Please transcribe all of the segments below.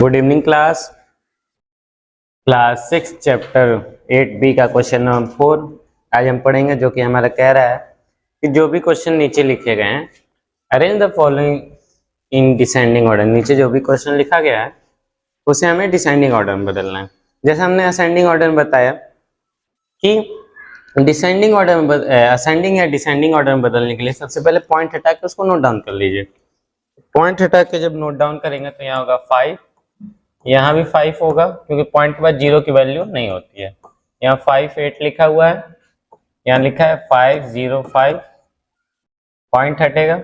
Good evening class 6 chapter 8B का question number 4 आज हम पढ़ेंगे, जो कि हमारा कह रहा है कि जो भी क्वेश्चन नीचे लिखे गए हैं arrange the following in descending order. नीचे जो भी क्वेश्चन लिखा गया है उसे हमें डिसेंडिंग ऑर्डर में बदलना है। जैसे हमने असेंडिंग ऑर्डर में बताया कि डिसेंडिंग ऑर्डर में असेंडिंग या डिसेंडिंग ऑर्डर में बदलने के लिए सबसे पहले पॉइंट हटा के उसको नोट डाउन कर लीजिए। पॉइंट हटा के जब नोट डाउन करेंगे तो यहाँ होगा 5, यहाँ भी 5 होगा क्योंकि पॉइंट के बाद 0 की वैल्यू नहीं होती है। यहाँ 5 8 लिखा हुआ है, यहाँ लिखा है 5 0 5, पॉइंट हटेगा।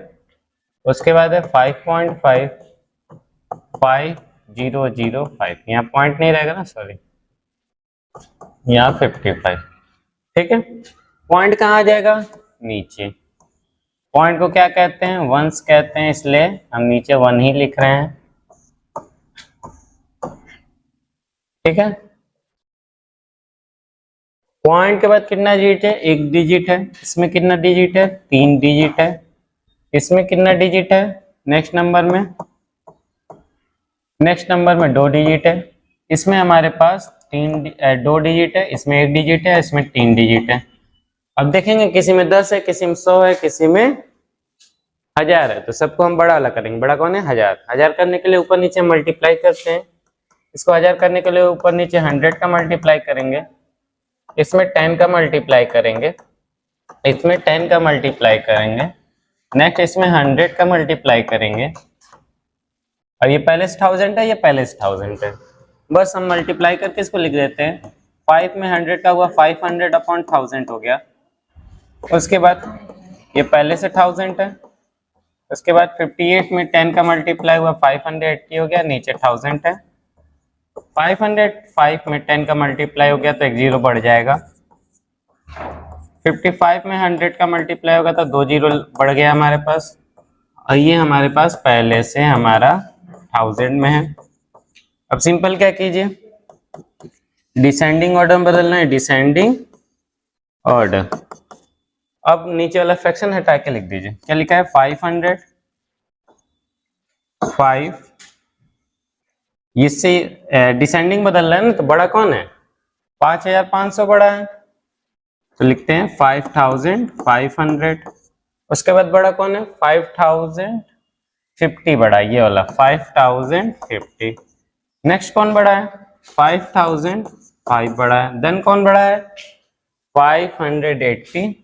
उसके बाद है 5.5 5 0 0 5, यहाँ पॉइंट नहीं रहेगा ना, सॉरी, यहाँ 55। ठीक है, पॉइंट कहाँ आ जाएगा? नीचे। पॉइंट को क्या कहते हैं? वंस कहते हैं, इसलिए हम नीचे 1 ही लिख रहे हैं। ठीक है, पॉइंट के बाद कितना डिजिट है? 1 डिजिट है। इसमें कितना डिजिट है? 3 डिजिट है। इसमें कितना डिजिट है? नेक्स्ट नंबर में 2 डिजिट है। इसमें हमारे पास 2 डिजिट है, इसमें 1 डिजिट है, इसमें 3 डिजिट है। अब देखेंगे किसी में 10 है, किसी में 100 है, किसी में 1000 है, तो सबको हम बड़ा वाला करेंगे। बड़ा कौन है? 1000 करने के लिए ऊपर नीचे मल्टीप्लाई करते हैं। इसको 1000 करने के लिए ऊपर नीचे 100 का मल्टीप्लाई करेंगे, इसमें 10 का मल्टीप्लाई करेंगे, इसमें 10 का मल्टीप्लाई करेंगे, नेक्स्ट इसमें 100 का मल्टीप्लाई करेंगे। और ये पहले से 1000 है, ये पहले से 1000 है, बस हम मल्टीप्लाई करके इसको लिख देते हैं। 5 में 100 का हुआ 500 अपॉन 1000 हो गया। उसके बाद ये पहले से 1000 है। उसके बाद 58 में 10 का मल्टीप्लाई हुआ 580 हो गया, नीचे 1000 है। 505 में 10 का मल्टीप्लाई हो गया तो एक 0 बढ़ जाएगा। 55 में 100 का मल्टीप्लाई होगा तो 2 0 बढ़ गया हमारे पास। और ये हमारे पास पहले से हमारा 1000 में है। अब सिंपल क्या कीजिए, डिसेंडिंग ऑर्डर में बदलना है, डिसेंडिंग ऑर्डर। अब नीचे वाला फ्रैक्शन हटा के लिख दीजिए। क्या लिखा है? 500 इससे डिसेंडिंग बदल रहा है ना, तो बड़ा कौन है? 5500 बड़ा है, तो लिखते हैं 5500। उसके बाद बड़ा कौन है? 5050 बड़ा है, ये वाला 5050। नेक्स्ट कौन बड़ा है? 5005 बड़ा है। देन कौन बड़ा है? 580,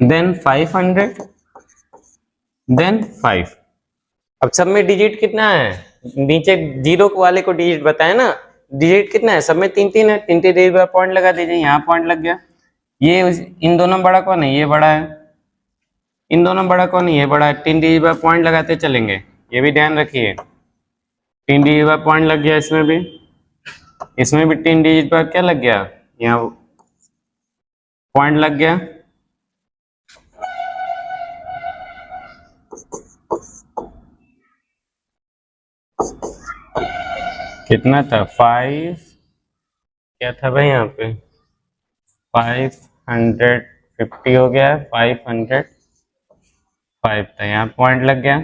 देन 500, देन 5। अब सब में डिजिट कितना है? नीचे 0 वाले को डिजिट बताया ना, डिजिट कितना है? सब में 3 3 है। 3 3 डिजिट पर पॉइंट लगा दीजिए, यहाँ पॉइंट लग गया। ये इन दोनों बड़ा कौन है? ये बड़ा है। इन दोनों बड़ा कौन है? ये बड़ा है। 3 डिजिट पर पॉइंट लगाते चलेंगे, ये भी ध्यान रखिए। 3 डिजिट पर पॉइंट लग गया, इसमें भी 3 डिजिट पर क्या लग गया? यहाँ पॉइंट लग गया। कितना था? 5 क्या था भाई? यहाँ पे 550 हो गया है, 505 था, यहाँ पॉइंट लग गया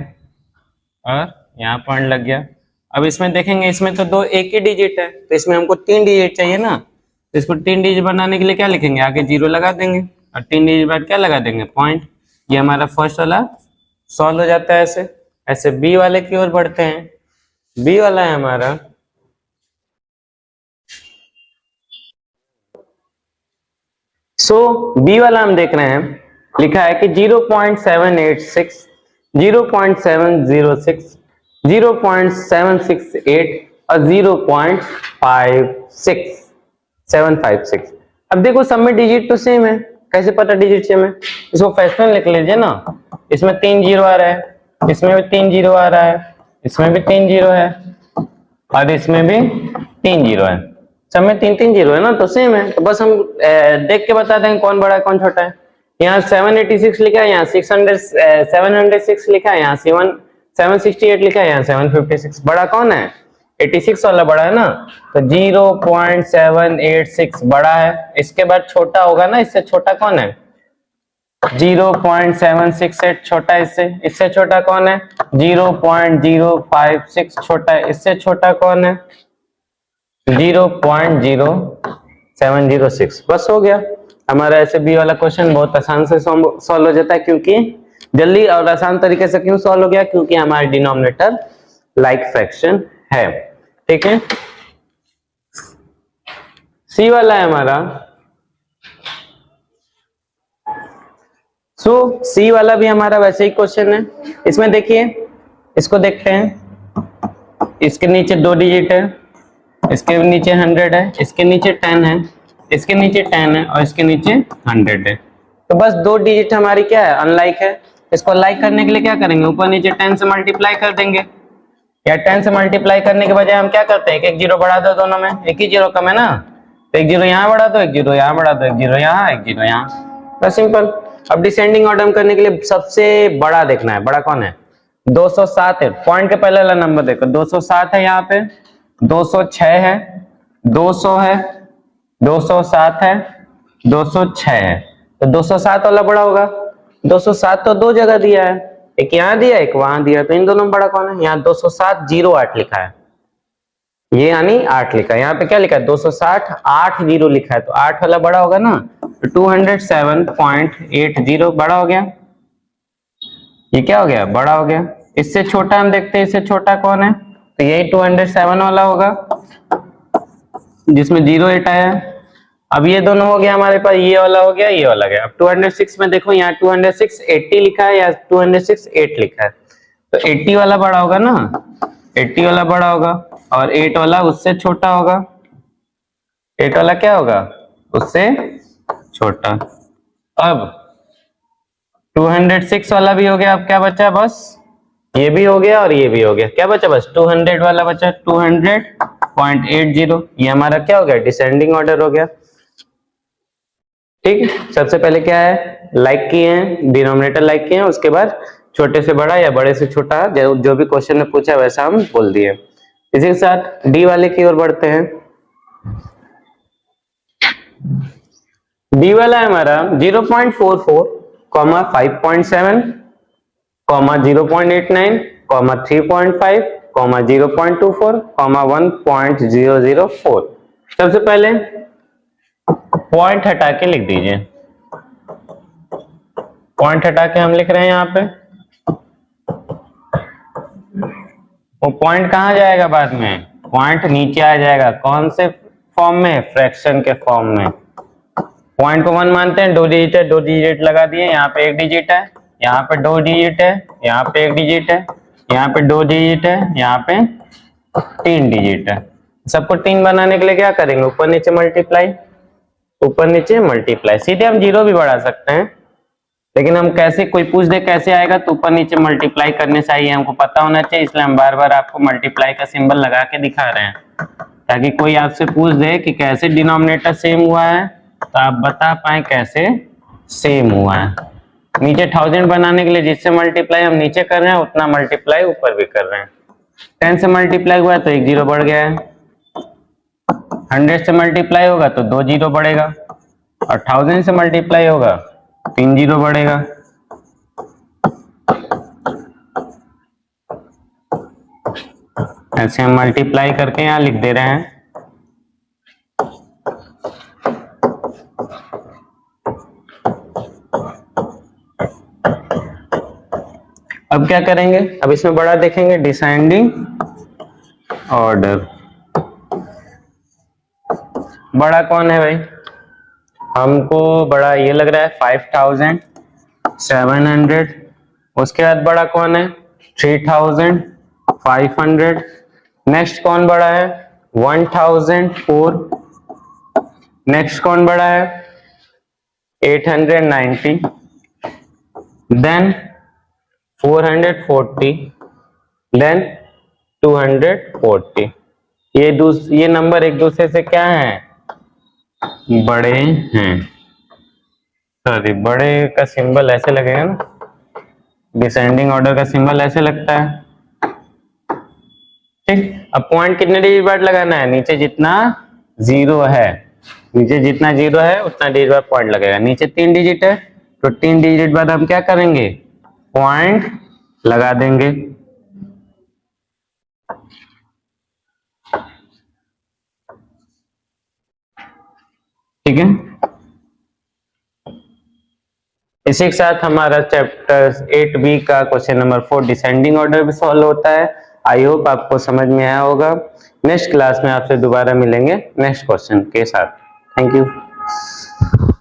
और यहाँ पॉइंट लग गया। अब इसमें देखेंगे, इसमें तो 2 एक ही डिजिट है, तो इसमें हमको 3 डिजिट चाहिए ना, तो इसको 3 डिजिट बनाने के लिए क्या लिखेंगे? आगे 0 लगा देंगे और 3 डिजिट बाद क्या लगा देंगे? पॉइंट। ये हमारा फर्स्ट वाला सॉल्व हो जाता है। ऐसे ऐसे बी वाले की ओर बढ़ते हैं। बी वाला है हमारा बी वाला हम देख रहे हैं, लिखा है कि 0.786, 0.706, 0.768 और 0.756। अब देखो सब में डिजिट तो सेम है, कैसे पता डिजिट सेम है? इसको फ्रैक्शन लिख लीजिए ना। इसमें 3 0 आ रहा है, इसमें भी 3 0 आ रहा है, इसमें भी 3 0 है और इसमें भी 3 0 है। सब में 3 3 0 है ना, तो सेम है। तो बस हम देख के बता देंगे कौन बड़ा है कौन छोटा है। यहाँ 786 लिखा है, यहाँ 706 लिखा है, यहाँ 768 लिखा है, यहाँ 756। बड़ा कौन है? 86 वाला बड़ा है ना, तो 0.786 बड़ा है। इसके बाद छोटा होगा ना, इससे छोटा कौन है? 0.768 छोटा इससे छोटा कौन है? 0.056 छोटा है, इससे छोटा कौन है? 0.0706। बस हो गया हमारा। ऐसे बी वाला क्वेश्चन बहुत आसान से सॉल्व हो जाता है, क्योंकि जल्दी और आसान तरीके से क्यों सॉल्व हो गया? क्योंकि हमारा डिनोमिनेटर लाइक फ्रैक्शन है। ठीक है, सी वाला है हमारा। सी वाला भी हमारा वैसे ही क्वेश्चन है। इसमें देखिए, इसको देखते हैं। इसके नीचे 2 डिजिट है, इसके नीचे 100 है, इसके नीचे 10 है, इसके नीचे 10 है और इसके नीचे 100 है। तो बस 2 डिजिट हमारी क्या है? अनलाइक है। इसको लाइक करने के लिए क्या करेंगे? ऊपर नीचे 10 से मल्टीप्लाई कर देंगे, या 10 से मल्टीप्लाई करने के बजाय हम क्या करते हैं? एक जीरो बढ़ा दो, दोनों में एक ही जीरो कम है ना, तो एक जीरो यहाँ बढ़ा दो, एक जीरो यहाँ बढ़ा दो, एक जीरो यहाँ, एक जीरो यहाँ, बस सिंपल। अब डिसेंडिंग ऑर्डर करने के लिए सबसे बड़ा देखना है। बड़ा कौन है? 207 है। पॉइंट के पहले वाला नंबर देखो, 207 है यहाँ पे, 206 है, 200 है, 207 है, 206 है। तो 207 वाला बड़ा होगा। 207 तो 2 जगह दिया है, एक यहाँ दिया एक वहां दिया, तो इन दोनों में बड़ा कौन है? यहाँ 207 08 लिखा है, ये यानी 8 लिखा है। यहाँ पे क्या लिखा है? 260 8 0 लिखा है, तो 8 वाला बड़ा होगा ना। तो 207.80 बड़ा हो गया। ये क्या हो गया? बड़ा हो गया। इससे छोटा हम देखते हैं, इससे छोटा कौन है? तो यही 207 वाला होगा, जिसमें 08 आया। अब ये दोनों हो गया हमारे पास, ये वाला हो गया, ये वाला गया। अब 206 में देखो, यहाँ 206 80 लिखा है या 206 8 लिखा है, तो 80 वाला बड़ा होगा ना, 80 वाला बड़ा होगा, और 8 वाला उससे छोटा होगा। 8 वाला क्या होगा? उससे छोटा। अब 206 वाला भी हो गया। अब क्या बचा? बस ये भी हो गया और ये भी हो गया। क्या बचा? बस 200 वाला बचा, 200.80। ये हमारा क्या हो गया? डिसेंडिंग ऑर्डर हो गया। ठीक है, सबसे पहले क्या है? लाइक किए हैं, डिनोमिनेटर लाइक किए हैं, उसके बाद छोटे से बड़ा या बड़े से छोटा, जो भी क्वेश्चन में पूछा वैसा हम बोल दिए। इसी के साथ डी वाले की ओर बढ़ते हैं। डी वाला है हमारा 0.44, 5.7, 0.89, 3.5, 0.24, 1.004। सबसे पहले पॉइंट हटा के लिख दीजिए। पॉइंट हटा के हम लिख रहे हैं यहाँ पे। वो पॉइंट कहाँ जाएगा बाद में? पॉइंट नीचे आ जाएगा। कौन से फॉर्म में? फ्रैक्शन के फॉर्म में। पॉइंट को 1 मानते हैं, 2 डिजिट है, 2 डिजिट लगा दिए। यहाँ पे 1 डिजिट है, यहाँ पे 2 डिजिट है, यहाँ पे 1 डिजिट है, यहाँ पे 2 डिजिट है, यहाँ पे 3 डिजिट है। सबको 3 बनाने के लिए क्या करेंगे? ऊपर नीचे मल्टीप्लाई, ऊपर नीचे मल्टीप्लाई। सीधे हम 0 भी बढ़ा सकते हैं, लेकिन हम कैसे, कोई पूछ दे कैसे आएगा, तो ऊपर नीचे मल्टीप्लाई करने से ही हमको पता होना चाहिए, इसलिए हम बार बार आपको मल्टीप्लाई का सिंबल लगा के दिखा रहे हैं, ताकि कोई आपसे पूछ दे कि कैसे डिनोमिनेटर सेम हुआ है, तो आप बता पाए कैसे सेम हुआ है। नीचे 1000 बनाने के लिए जिससे मल्टीप्लाई हम नीचे कर रहे हैं, उतना मल्टीप्लाई ऊपर भी कर रहे हैं। 10 से मल्टीप्लाई हुआ तो 1 0 बढ़ गया है। 100 से मल्टीप्लाई होगा तो 2 0 बढ़ेगा, और 1000 से मल्टीप्लाई होगा 3 0 बढ़ेगा। ऐसे हम मल्टीप्लाई करके यहाँ लिख दे रहे हैं। अब क्या करेंगे? अब इसमें बड़ा देखेंगे, डिसेंडिंग ऑर्डर। बड़ा कौन है भाई? हमको बड़ा ये लग रहा है 5700। उसके बाद बड़ा कौन है? 3500। नेक्स्ट कौन बड़ा है? 1004। नेक्स्ट कौन बड़ा है? 890। Then 440, then 240। ये नंबर एक दूसरे से क्या है? बड़े हैं। सॉरी, बड़े का सिंबल ऐसे लगेगा ना, डिसेंडिंग ऑर्डर का सिंबल ऐसे लगता है। ठीक, अब पॉइंट कितने डिजिट बाद लगाना है? नीचे जितना 0 है, नीचे जितना 0 है उतना डिजिट बाद पॉइंट लगेगा। नीचे 3 डिजिट है तो 3 डिजिट बाद हम क्या करेंगे, पॉइंट लगा देंगे। ठीक है, इसी के साथ हमारा चैप्टर 8B का क्वेश्चन नंबर 4 डिसेंडिंग ऑर्डर भी सॉल्व होता है। आई होप आपको समझ में आया होगा। नेक्स्ट क्लास में आपसे दोबारा मिलेंगे नेक्स्ट क्वेश्चन के साथ। Thank you.